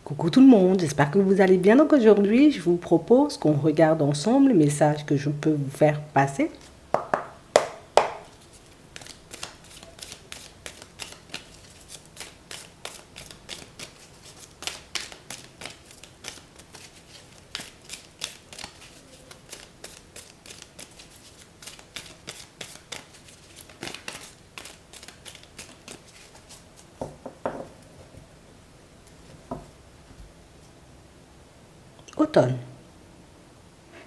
Coucou tout le monde, j'espère que vous allez bien. Donc aujourd'hui, je vous propose qu'on regarde ensemble le message que je peux vous faire passer. Automne.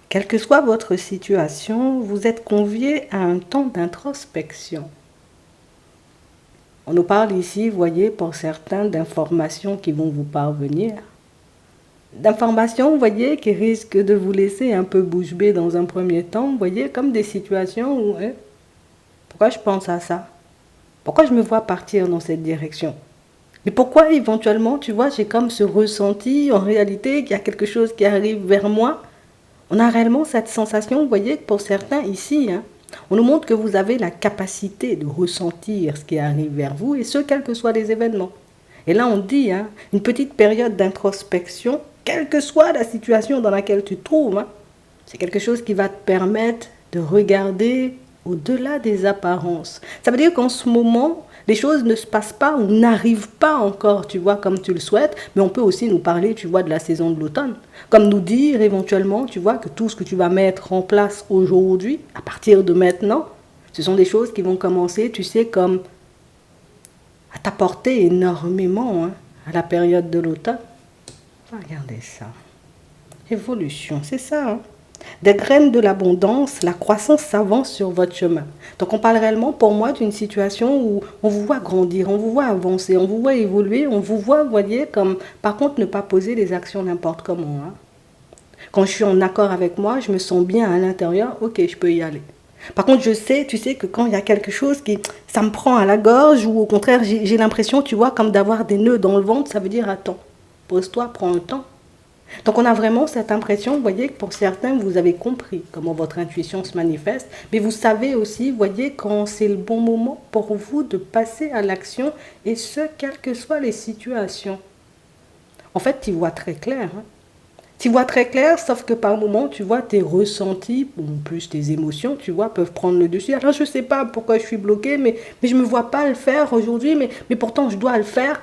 Quelle que soit votre situation, vous êtes convié à un temps d'introspection. On nous parle ici, voyez, pour certains, d'informations qui vont vous parvenir. D'informations, vous voyez, qui risquent de vous laisser un peu bouche bée dans un premier temps, vous voyez, comme des situations où, pourquoi je pense à ça? Pourquoi je me vois partir dans cette direction? Mais pourquoi éventuellement, tu vois, j'ai comme ce ressenti en réalité qu'il y a quelque chose qui arrive vers moi. On a réellement cette sensation, vous voyez, que pour certains ici, on nous montre que vous avez la capacité de ressentir ce qui arrive vers vous, et ce, quels que soient les événements. Et là, on dit, une petite période d'introspection, quelle que soit la situation dans laquelle tu te trouves, c'est quelque chose qui va te permettre de regarder au-delà des apparences. Ça veut dire qu'en ce moment, les choses ne se passent pas ou n'arrivent pas encore, tu vois, comme tu le souhaites, mais on peut aussi nous parler, tu vois, de la saison de l'automne. Comme nous dire éventuellement, tu vois, que tout ce que tu vas mettre en place aujourd'hui, à partir de maintenant, ce sont des choses qui vont commencer, tu sais, comme à t'apporter énormément à la période de l'automne. Regardez ça. Évolution, c'est ça, Des graines de l'abondance, la croissance s'avance sur votre chemin. Donc on parle réellement pour moi d'une situation où on vous voit grandir, on vous voit avancer, on vous voit évoluer, on vous voit, voyez, comme par contre ne pas poser les actions n'importe comment. Quand je suis en accord avec moi, je me sens bien à l'intérieur, ok, je peux y aller. Par contre, je sais, tu sais que quand il y a quelque chose qui, ça me prend à la gorge ou au contraire, j'ai l'impression, tu vois, comme d'avoir des nœuds dans le ventre, ça veut dire attends, pose-toi, prends un temps. Donc on a vraiment cette impression, vous voyez, que pour certains, vous avez compris comment votre intuition se manifeste, mais vous savez aussi, vous voyez, quand c'est le bon moment pour vous de passer à l'action, et ce, quelles que soient les situations. En fait, tu vois très clair. Tu vois très clair, sauf que par moments, tu vois, tes ressentis, ou plus tes émotions, tu vois, peuvent prendre le dessus. Alors, je ne sais pas pourquoi je suis bloquée, mais je ne me vois pas le faire aujourd'hui, mais pourtant, je dois le faire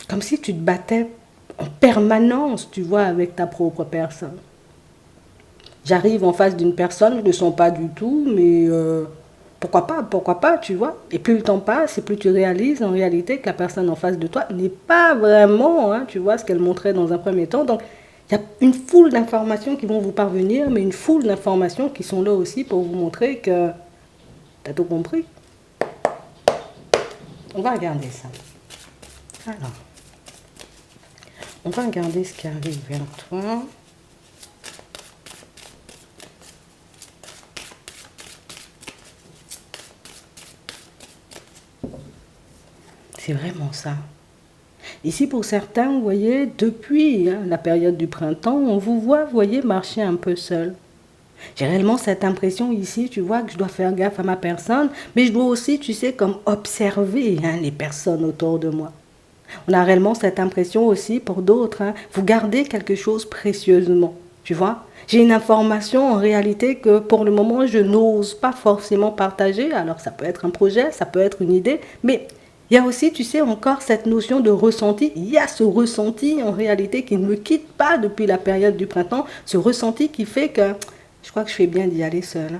comme si tu te battais en permanence, tu vois, avec ta propre personne. J'arrive en face d'une personne, je ne le sens pas du tout, mais pourquoi pas, tu vois. Et plus le temps passe, et plus tu réalises en réalité que la personne en face de toi n'est pas vraiment, tu vois, ce qu'elle montrait dans un premier temps. Donc, il y a une foule d'informations qui vont vous parvenir, mais une foule d'informations qui sont là aussi pour vous montrer que tu as tout compris. On va regarder ça. Alors, on va regarder ce qui arrive vers toi. C'est vraiment ça. Ici, pour certains, vous voyez, depuis la période du printemps, on vous voit, vous voyez, marcher un peu seul. J'ai réellement cette impression ici, tu vois, que je dois faire gaffe à ma personne, mais je dois aussi, tu sais, comme observer les personnes autour de moi. On a réellement cette impression aussi pour d'autres, vous gardez quelque chose précieusement, tu vois. J'ai une information en réalité que pour le moment, je n'ose pas forcément partager. Alors ça peut être un projet, ça peut être une idée, mais il y a aussi, tu sais, encore cette notion de ressenti. Il y a ce ressenti en réalité qui ne me quitte pas depuis la période du printemps, ce ressenti qui fait que je crois que je fais bien d'y aller seule.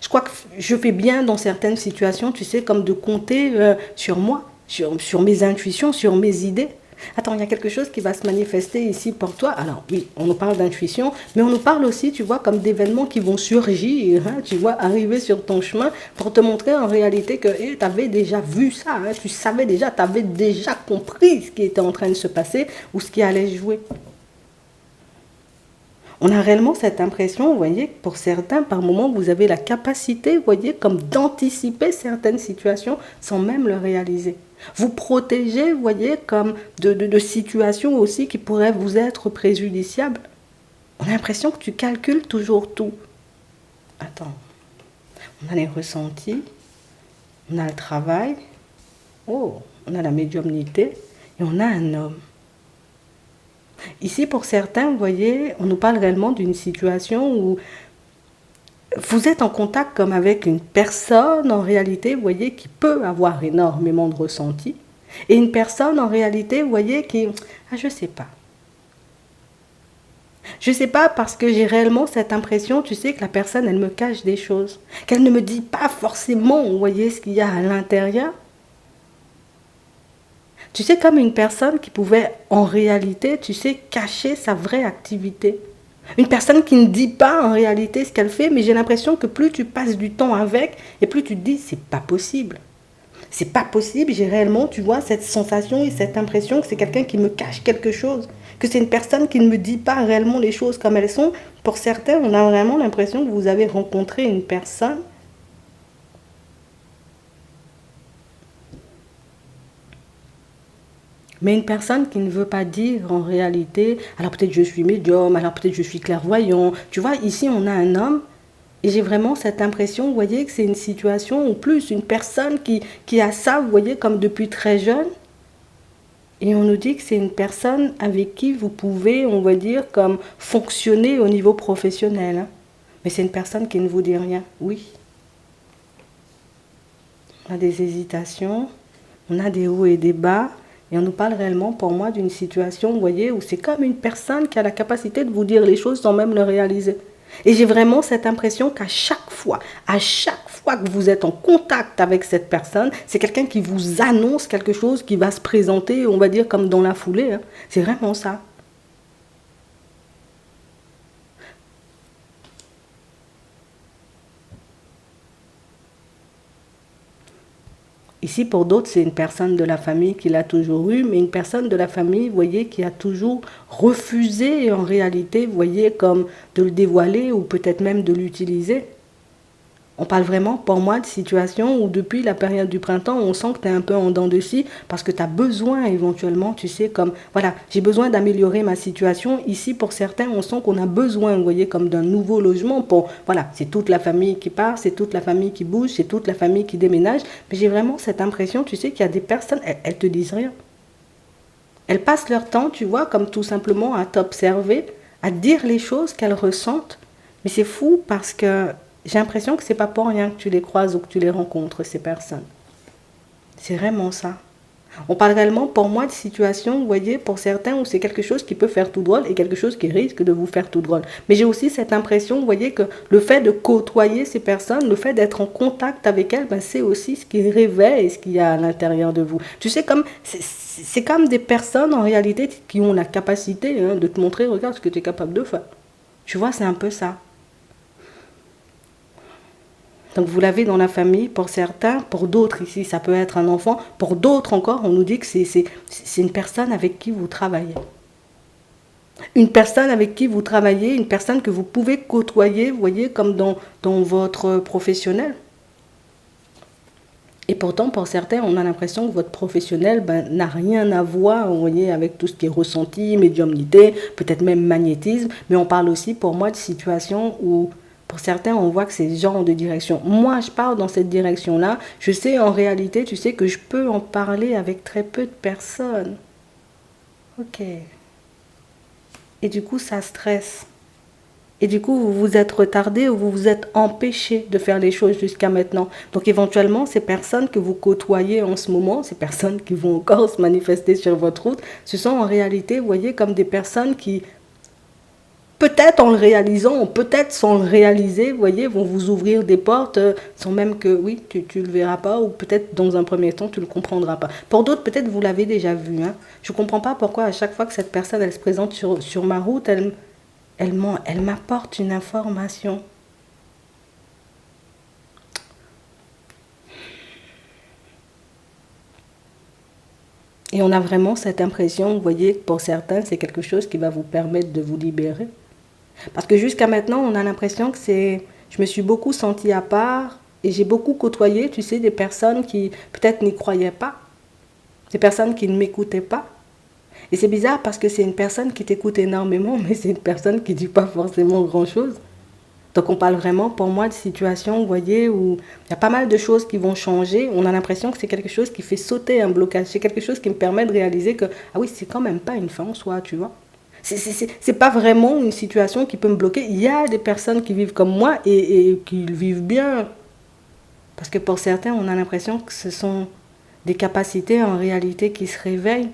Je crois que je fais bien dans certaines situations, tu sais, comme de compter sur moi, sur mes intuitions, sur mes idées. Attends, il y a quelque chose qui va se manifester ici pour toi. Alors oui, on nous parle d'intuition, mais on nous parle aussi, tu vois, comme d'événements qui vont surgir, tu vois, arriver sur ton chemin pour te montrer en réalité que tu avais déjà vu ça, tu savais déjà, tu avais déjà compris ce qui était en train de se passer ou ce qui allait jouer. On a réellement cette impression, vous voyez, pour certains, par moments, vous avez la capacité, vous voyez, comme d'anticiper certaines situations sans même le réaliser. Vous protégez, vous voyez, comme de situations aussi qui pourraient vous être préjudiciables. On a l'impression que tu calcules toujours tout. Attends, on a les ressentis, on a le travail, oh, on a la médiumnité, et on a un homme. Ici, pour certains, vous voyez, on nous parle réellement d'une situation où vous êtes en contact comme avec une personne, en réalité, vous voyez, qui peut avoir énormément de ressentis. Et une personne, en réalité, vous voyez, qui... Ah, je sais pas. Je sais pas parce que j'ai réellement cette impression, tu sais, que la personne, elle me cache des choses. Qu'elle ne me dit pas forcément, vous voyez, ce qu'il y a à l'intérieur. Tu sais, comme une personne qui pouvait, en réalité, tu sais, cacher sa vraie activité. Une personne qui ne dit pas en réalité ce qu'elle fait, mais j'ai l'impression que plus tu passes du temps avec, et plus tu te dis, c'est pas possible. C'est pas possible, j'ai réellement, tu vois, cette sensation et cette impression que c'est quelqu'un qui me cache quelque chose. Que c'est une personne qui ne me dit pas réellement les choses comme elles sont. Pour certains, on a vraiment l'impression que vous avez rencontré une personne mais une personne qui ne veut pas dire en réalité, alors peut-être je suis médium, alors peut-être je suis clairvoyant. Tu vois, ici on a un homme et j'ai vraiment cette impression, vous voyez, que c'est une situation ou plus, une personne qui a ça, vous voyez, comme depuis très jeune. Et on nous dit que c'est une personne avec qui vous pouvez, on va dire, comme fonctionner au niveau professionnel. Hein. Mais c'est une personne qui ne vous dit rien. Oui. On a des hésitations, on a des hauts et des bas. Et on nous parle réellement, pour moi, d'une situation, vous voyez, où c'est comme une personne qui a la capacité de vous dire les choses sans même le réaliser. Et j'ai vraiment cette impression qu'à chaque fois que vous êtes en contact avec cette personne, c'est quelqu'un qui vous annonce quelque chose qui va se présenter, on va dire, comme dans la foulée. Hein. C'est vraiment ça. Ici, pour d'autres, c'est une personne de la famille qui l'a toujours eu, mais une personne de la famille, vous voyez, qui a toujours refusé, en réalité, vous voyez, comme de le dévoiler ou peut-être même de l'utiliser. On parle vraiment, pour moi, de situations où depuis la période du printemps, on sent que tu es un peu en dents de scie parce que tu as besoin éventuellement, tu sais, comme, voilà, j'ai besoin d'améliorer ma situation. Ici, pour certains, on sent qu'on a besoin, vous voyez, comme d'un nouveau logement pour, voilà, c'est toute la famille qui part, c'est toute la famille qui bouge, c'est toute la famille qui déménage. Mais j'ai vraiment cette impression, tu sais, qu'il y a des personnes, elles te disent rien. Elles passent leur temps, tu vois, comme tout simplement à t'observer, à dire les choses qu'elles ressentent. Mais c'est fou parce que j'ai l'impression que c'est pas pour rien que tu les croises ou que tu les rencontres, ces personnes. C'est vraiment ça. On parle réellement, pour moi, de situations, vous voyez, pour certains, où c'est quelque chose qui peut faire tout drôle et quelque chose qui risque de vous faire tout drôle. Mais j'ai aussi cette impression, vous voyez, que le fait de côtoyer ces personnes, le fait d'être en contact avec elles, ben, c'est aussi ce qui révèle ce qu'il y a à l'intérieur de vous. Tu sais, comme c'est comme des personnes, en réalité, qui ont la capacité de te montrer, regarde ce que tu es capable de faire. Tu vois, c'est un peu ça. Donc vous l'avez dans la famille pour certains, pour d'autres ici ça peut être un enfant, pour d'autres encore on nous dit que c'est une personne avec qui vous travaillez. Une personne avec qui vous travaillez, une personne que vous pouvez côtoyer, vous voyez, comme dans votre professionnel. Et pourtant, pour certains, on a l'impression que votre professionnel n'a rien à voir, vous voyez, avec tout ce qui est ressenti, médiumnité, peut-être même magnétisme. Mais on parle aussi, pour moi, de situations où, pour certains, on voit que c'est ce genre de direction. Moi, je pars dans cette direction-là. Je sais, en réalité, tu sais que je peux en parler avec très peu de personnes. Ok. Et du coup, ça stresse. Et du coup, vous vous êtes retardé ou vous vous êtes empêché de faire les choses jusqu'à maintenant. Donc éventuellement, ces personnes que vous côtoyez en ce moment, ces personnes qui vont encore se manifester sur votre route, ce sont en réalité, vous voyez, comme des personnes qui, peut-être en le réalisant, ou peut-être sans le réaliser, vous voyez, vont vous ouvrir des portes sans même que, oui, tu ne le verras pas, ou peut-être dans un premier temps, tu ne le comprendras pas. Pour d'autres, peut-être vous l'avez déjà vu. Hein. Je ne comprends pas pourquoi à chaque fois que cette personne, elle se présente sur ma route, elle m'apporte une information. Et on a vraiment cette impression, vous voyez, que pour certains, c'est quelque chose qui va vous permettre de vous libérer. Parce que jusqu'à maintenant, on a l'impression que c'est... Je me suis beaucoup sentie à part et j'ai beaucoup côtoyé, tu sais, des personnes qui peut-être n'y croyaient pas. Des personnes qui ne m'écoutaient pas. Et c'est bizarre parce que c'est une personne qui t'écoute énormément, mais c'est une personne qui ne dit pas forcément grand-chose. Donc on parle vraiment pour moi de situations, vous voyez, où il y a pas mal de choses qui vont changer. On a l'impression que c'est quelque chose qui fait sauter un blocage. C'est quelque chose qui me permet de réaliser que, ah oui, c'est quand même pas une fin en soi, tu vois. C'est pas vraiment une situation qui peut me bloquer. Il y a des personnes qui vivent comme moi et qui vivent bien. Parce que pour certains, on a l'impression que ce sont des capacités en réalité qui se réveillent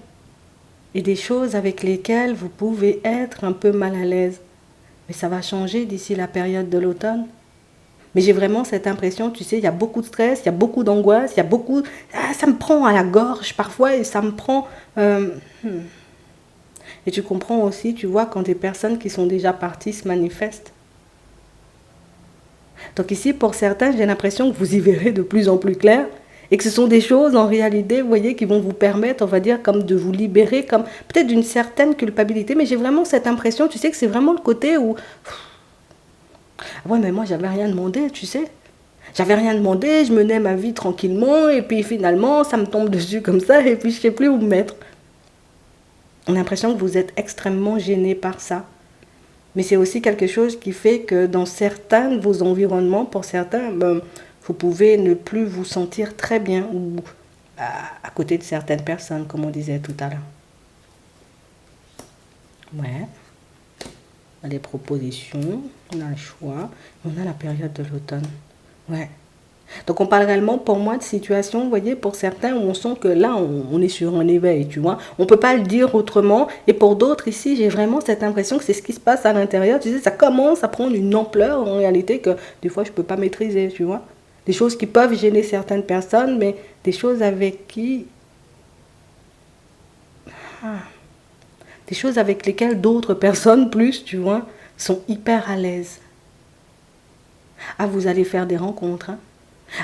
et des choses avec lesquelles vous pouvez être un peu mal à l'aise. Mais ça va changer d'ici la période de l'automne. Mais j'ai vraiment cette impression, tu sais, il y a beaucoup de stress, il y a beaucoup d'angoisse, il y a beaucoup... Ah, ça me prend à la gorge parfois et ça me prend... Et tu comprends aussi, tu vois, quand des personnes qui sont déjà parties se manifestent. Donc ici, pour certains, j'ai l'impression que vous y verrez de plus en plus clair et que ce sont des choses, en réalité, vous voyez, qui vont vous permettre, on va dire, comme de vous libérer, comme peut-être d'une certaine culpabilité. Mais j'ai vraiment cette impression, tu sais, que c'est vraiment le côté où... Ouais, mais moi, j'avais rien demandé, tu sais. J'avais rien demandé, je menais ma vie tranquillement et puis finalement, ça me tombe dessus comme ça et puis je ne sais plus où me mettre. On a l'impression que vous êtes extrêmement gêné par ça. Mais c'est aussi quelque chose qui fait que dans certains de vos environnements, pour certains, vous pouvez ne plus vous sentir très bien ou à côté de certaines personnes, comme on disait tout à l'heure. Ouais. On a les propositions, on a le choix, on a la période de l'automne. Ouais. Donc on parle réellement pour moi de situations, vous voyez, pour certains où on sent que là on est sur un éveil, tu vois. On ne peut pas le dire autrement. Et pour d'autres ici, j'ai vraiment cette impression que c'est ce qui se passe à l'intérieur. Tu sais, ça commence à prendre une ampleur en réalité que des fois je ne peux pas maîtriser, tu vois. Des choses qui peuvent gêner certaines personnes, mais des choses avec qui... Des choses avec lesquelles d'autres personnes plus, tu vois, sont hyper à l'aise. Ah, vous allez faire des rencontres, hein.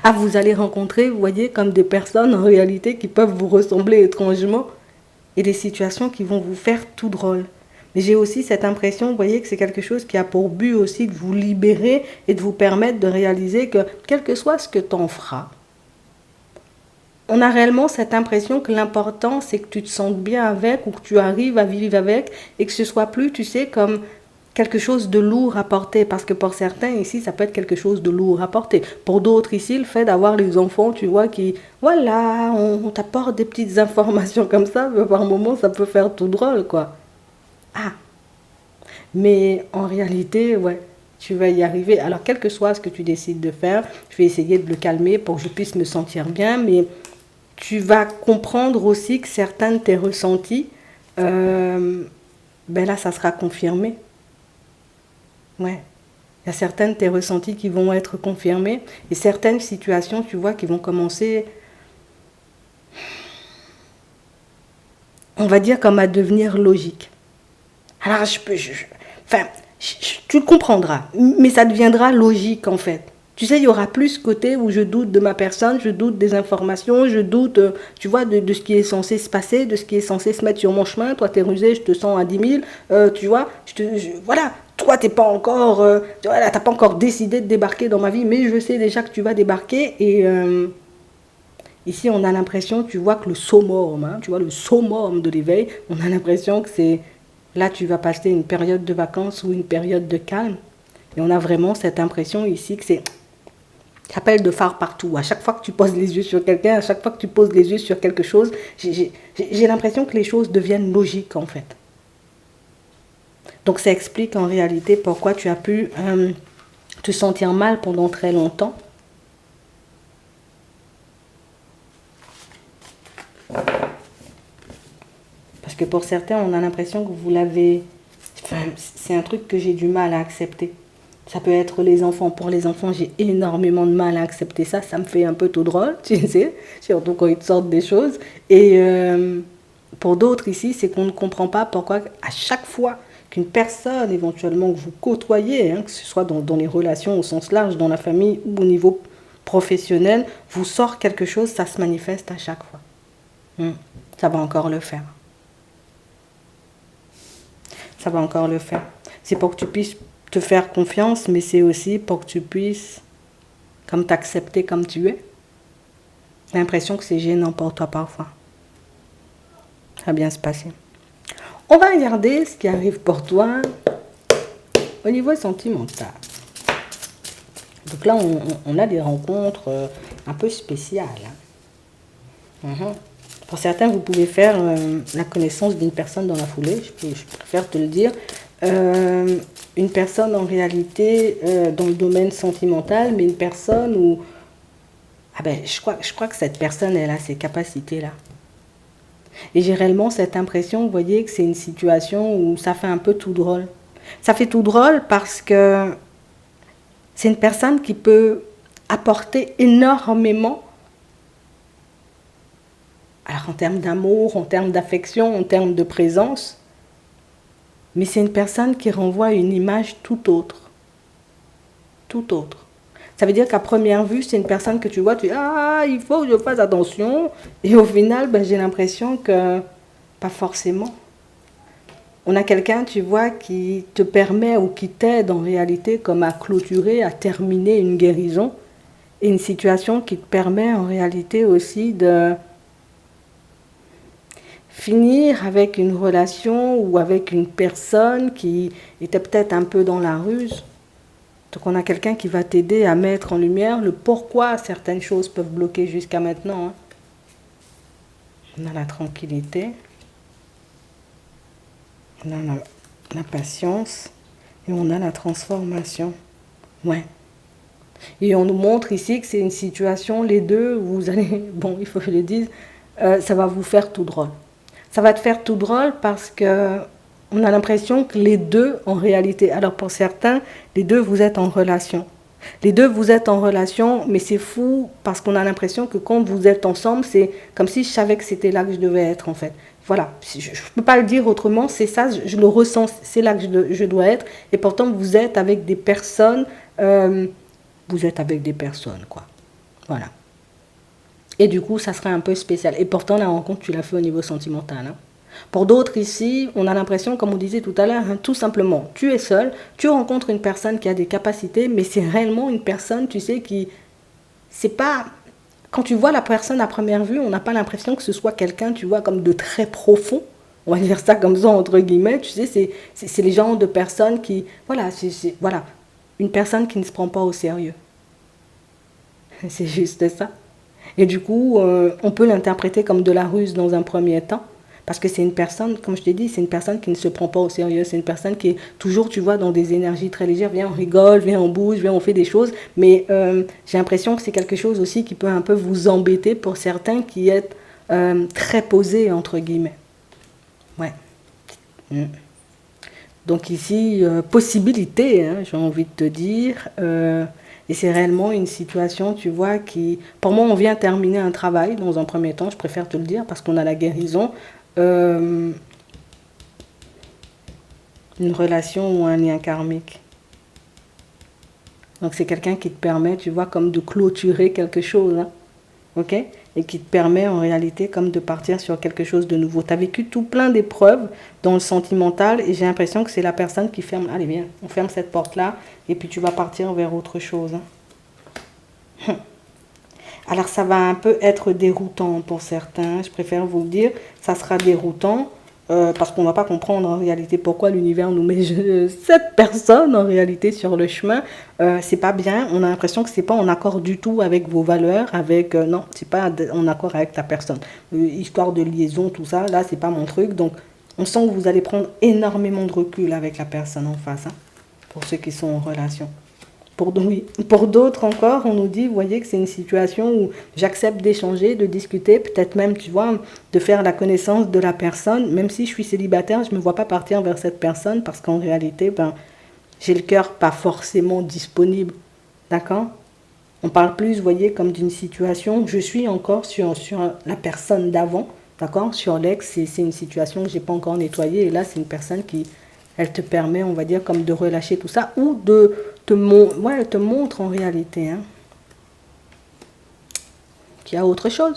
Ah, vous allez rencontrer, vous voyez, comme des personnes en réalité qui peuvent vous ressembler étrangement et des situations qui vont vous faire tout drôle. Mais j'ai aussi cette impression, vous voyez, que c'est quelque chose qui a pour but aussi de vous libérer et de vous permettre de réaliser que, quel que soit ce que tu en feras, on a réellement cette impression que l'important, c'est que tu te sentes bien avec ou que tu arrives à vivre avec et que ce soit plus, tu sais, comme quelque chose de lourd à porter, parce que pour certains ici ça peut être quelque chose de lourd à porter, pour d'autres ici le fait d'avoir les enfants, tu vois, qui voilà, on t'apporte des petites informations comme ça, mais par moments ça peut faire tout drôle, quoi. Ah, mais en réalité, ouais, tu vas y arriver. Alors quel que soit ce que tu décides de faire, je vais essayer de le calmer pour que je puisse me sentir bien, mais tu vas comprendre aussi que certains de tes ressentis, ben là ça sera confirmé. Ouais. Il y a certains de tes ressentis qui vont être confirmés et certaines situations, tu vois, qui vont commencer, on va dire, comme à devenir logiques. Alors, tu le comprendras, mais ça deviendra logique, en fait. Tu sais, il y aura plus ce côté où je doute de ma personne, je doute des informations, je doute, tu vois, de ce qui est censé se passer, de ce qui est censé se mettre sur mon chemin. Toi, t'es rusé, je te sens à 10 000, tu vois, voilà. Toi, t'es pas encore, voilà, t'as pas encore décidé de débarquer dans ma vie, mais je sais déjà que tu vas débarquer. Et ici, on a l'impression, tu vois, que le summum, hein, tu vois, le summum de l'éveil, on a l'impression que c'est, là, tu vas passer une période de vacances ou une période de calme. Et on a vraiment cette impression ici que c'est, ça s'appelle de phare partout. À chaque fois que tu poses les yeux sur quelqu'un, à chaque fois que tu poses les yeux sur quelque chose, j'ai l'impression que les choses deviennent logiques, en fait. Donc ça explique en réalité pourquoi tu as pu te sentir mal pendant très longtemps. Parce que pour certains, on a l'impression que vous l'avez... Enfin, c'est un truc que j'ai du mal à accepter. Ça peut être les enfants. Pour les enfants, j'ai énormément de mal à accepter ça. Ça me fait un peu tout drôle, tu sais. Surtout quand ils te sortent des choses. Et pour d'autres ici, c'est qu'on ne comprend pas pourquoi à chaque fois qu'une personne éventuellement que vous côtoyez, hein, que ce soit dans les relations au sens large, dans la famille ou au niveau professionnel, vous sort quelque chose, ça se manifeste à chaque fois. Ça va encore le faire. Ça va encore le faire. C'est pour que tu puisses te faire confiance, mais c'est aussi pour que tu puisses comme t'accepter comme tu es. J'ai l'impression que c'est gênant pour toi parfois. Ça va bien se passer. On va regarder ce qui arrive pour toi au niveau sentimental. Donc là, on a des rencontres un peu spéciales. Hein. Pour certains, vous pouvez faire la connaissance d'une personne dans la foulée, je préfère te le dire. Une personne en réalité dans le domaine sentimental, mais une personne où... Ah ben, je crois que cette personne, elle a ces capacités-là. Et j'ai réellement cette impression, vous voyez, que c'est une situation où ça fait un peu tout drôle. Ça fait tout drôle parce que c'est une personne qui peut apporter énormément, alors en termes d'amour, en termes d'affection, en termes de présence, mais c'est une personne qui renvoie une image tout autre. Tout autre. Ça veut dire qu'à première vue, c'est une personne que tu vois, tu dis « Ah, il faut que je fasse attention ». Et au final, ben, j'ai l'impression que pas forcément. On a quelqu'un, tu vois, qui te permet ou qui t'aide en réalité comme à clôturer, à terminer une guérison. Et une situation qui te permet en réalité aussi de finir avec une relation ou avec une personne qui était peut-être un peu dans la ruse. Donc on a quelqu'un qui va t'aider à mettre en lumière le pourquoi certaines choses peuvent bloquer jusqu'à maintenant. Hein. On a la tranquillité, on a la patience et on a la transformation. Ouais. Et on nous montre ici que c'est une situation, les deux, vous allez, bon, il faut que je le dise, ça va vous faire tout drôle. Ça va te faire tout drôle parce que on a l'impression que les deux, en réalité, alors pour certains, les deux, vous êtes en relation. Les deux, vous êtes en relation, mais c'est fou parce qu'on a l'impression que quand vous êtes ensemble, c'est comme si je savais que c'était là que je devais être, en fait. Voilà, je ne peux pas le dire autrement, c'est ça, je le ressens, c'est là que je dois être. Et pourtant, vous êtes avec des personnes, quoi. Voilà. Et du coup, ça serait un peu spécial. Et pourtant, la rencontre, tu l'as fait au niveau sentimental. Hein. Pour d'autres ici, on a l'impression, comme on disait tout à l'heure, hein, tout simplement, tu es seul, tu rencontres une personne qui a des capacités, mais c'est réellement une personne, tu sais, qui... C'est pas... Quand tu vois la personne à première vue, on n'a pas l'impression que ce soit quelqu'un, tu vois, comme de très profond. On va dire ça comme ça, entre guillemets. Tu sais, c'est les genres de personnes qui... Voilà, voilà, une personne qui ne se prend pas au sérieux. C'est juste ça. Et du coup, on peut l'interpréter comme de la ruse dans un premier temps. Parce que c'est une personne, comme je t'ai dit, c'est une personne qui ne se prend pas au sérieux. C'est une personne qui est toujours, tu vois, dans des énergies très légères. Viens, on rigole, viens, on bouge, viens, on fait des choses. Mais j'ai l'impression que c'est quelque chose aussi qui peut un peu vous embêter pour certains qui êtes très posés, entre guillemets. Ouais. Mm. Donc ici, possibilité, hein, j'ai envie de te dire. Et c'est réellement une situation, tu vois, qui... Pour moi, on vient terminer un travail dans un premier temps, je préfère te le dire, parce qu'on a la guérison. Une relation ou un lien karmique. Donc c'est quelqu'un qui te permet, tu vois, comme de clôturer quelque chose, hein, ok? Et qui te permet en réalité comme de partir sur quelque chose de nouveau. Tu as vécu tout plein d'épreuves dans le sentimental et j'ai l'impression que c'est la personne qui ferme, allez viens, on ferme cette porte-là et puis tu vas partir vers autre chose. Hein. Alors ça va un peu être déroutant pour certains, je préfère vous le dire, ça sera déroutant. Parce qu'on ne va pas comprendre en réalité pourquoi l'univers nous met cette personne en réalité sur le chemin. C'est pas bien, on a l'impression que c'est pas en accord du tout avec vos valeurs, avec non, c'est pas en accord avec ta personne. Histoire de liaison, tout ça, là c'est pas mon truc. Donc on sent que vous allez prendre énormément de recul avec la personne en face, hein, pour ceux qui sont en relation. Pour d'autres encore, on nous dit, vous voyez que c'est une situation où j'accepte d'échanger, de discuter, peut-être même, tu vois, de faire la connaissance de la personne. Même si je suis célibataire, je ne me vois pas partir vers cette personne parce qu'en réalité, ben, j'ai le cœur pas forcément disponible. D'accord? On parle plus, vous voyez, comme d'une situation, je suis encore sur la personne d'avant, d'accord? Sur l'ex, c'est une situation que je n'ai pas encore nettoyée et là, c'est une personne qui... Elle te permet, on va dire, comme de relâcher tout ça ou de elle te montre en réalité hein, qu'il y a autre chose.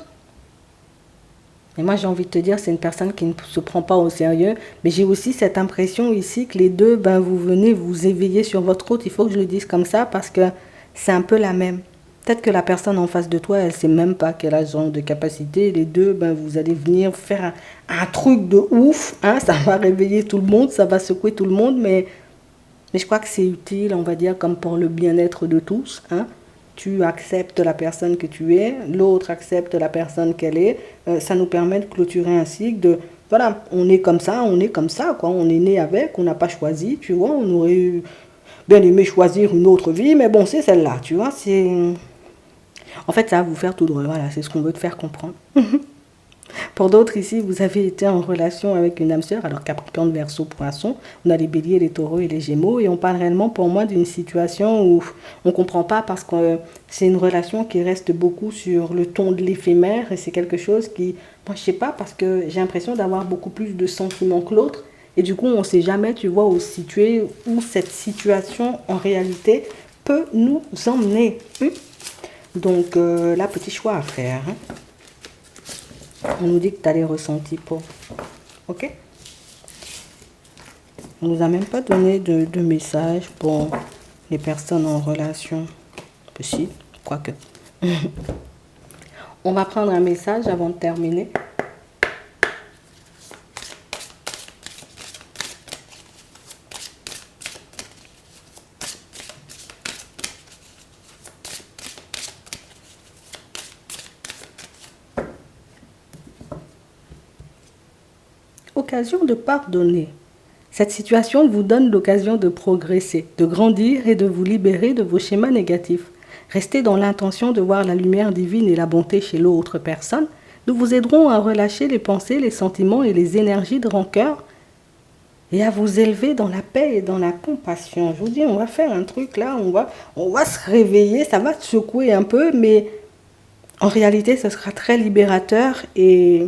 Et moi, j'ai envie de te dire, c'est une personne qui ne se prend pas au sérieux. Mais j'ai aussi cette impression ici que les deux, ben, vous venez vous éveiller sur votre route. Il faut que je le dise comme ça parce que c'est un peu la même. Peut-être que la personne en face de toi, elle ne sait même pas qu'elle a ce genre de capacité. Les deux, ben, vous allez venir faire un truc de ouf. Hein, ça va réveiller tout le monde, ça va secouer tout le monde. Mais Mais je crois que c'est utile, on va dire, comme pour le bien-être de tous, hein. Tu acceptes la personne que tu es, l'autre accepte la personne qu'elle est. Ça nous permet de clôturer un cycle de, voilà, on est comme ça, quoi. On est né avec, on n'a pas choisi, tu vois. On aurait bien aimé choisir une autre vie, mais bon, c'est celle-là, tu vois. En fait, ça va vous faire tout droit, voilà, c'est ce qu'on veut te faire comprendre. Pour d'autres ici, vous avez été en relation avec une âme sœur, alors Capricorne, Verseau, Poisson, on a les béliers, les taureaux et les gémeaux, et on parle réellement pour moi d'une situation où on ne comprend pas parce que c'est une relation qui reste beaucoup sur le ton de l'éphémère, et c'est quelque chose qui, moi je sais pas, parce que j'ai l'impression d'avoir beaucoup plus de sentiments que l'autre, et du coup on ne sait jamais, tu vois, où situer, où cette situation en réalité peut nous emmener. Donc là, petit choix à faire. On nous dit que tu as les ressentis pour. Ok? On nous a même pas donné de message pour les personnes en relation. Si, quoique. On va prendre un message avant de terminer. Occasion de pardonner. Cette situation vous donne l'occasion de progresser, de grandir et de vous libérer de vos schémas négatifs. Restez dans l'intention de voir la lumière divine et la bonté chez l'autre personne. Nous vous aiderons à relâcher les pensées, les sentiments et les énergies de rancœur et à vous élever dans la paix et dans la compassion. Je vous dis, on va faire un truc là, on va se réveiller, ça va te secouer un peu, mais en réalité, ce sera très libérateur et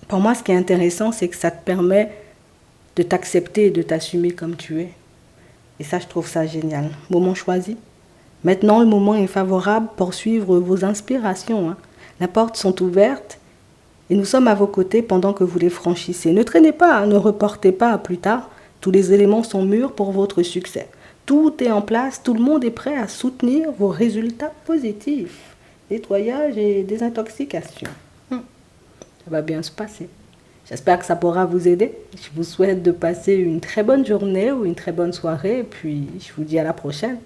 pour moi, ce qui est intéressant, c'est que ça te permet de t'accepter et de t'assumer comme tu es. Et ça, je trouve ça génial. Moment choisi. Maintenant, le moment est favorable pour suivre vos inspirations. Les portes sont ouvertes et nous sommes à vos côtés pendant que vous les franchissez. Ne traînez pas, ne reportez pas à plus tard. Tous les éléments sont mûrs pour votre succès. Tout est en place, tout le monde est prêt à soutenir vos résultats positifs. Nettoyage et désintoxication. Ça va bien se passer. J'espère que ça pourra vous aider. Je vous souhaite de passer une très bonne journée ou une très bonne soirée. Et puis, je vous dis à la prochaine.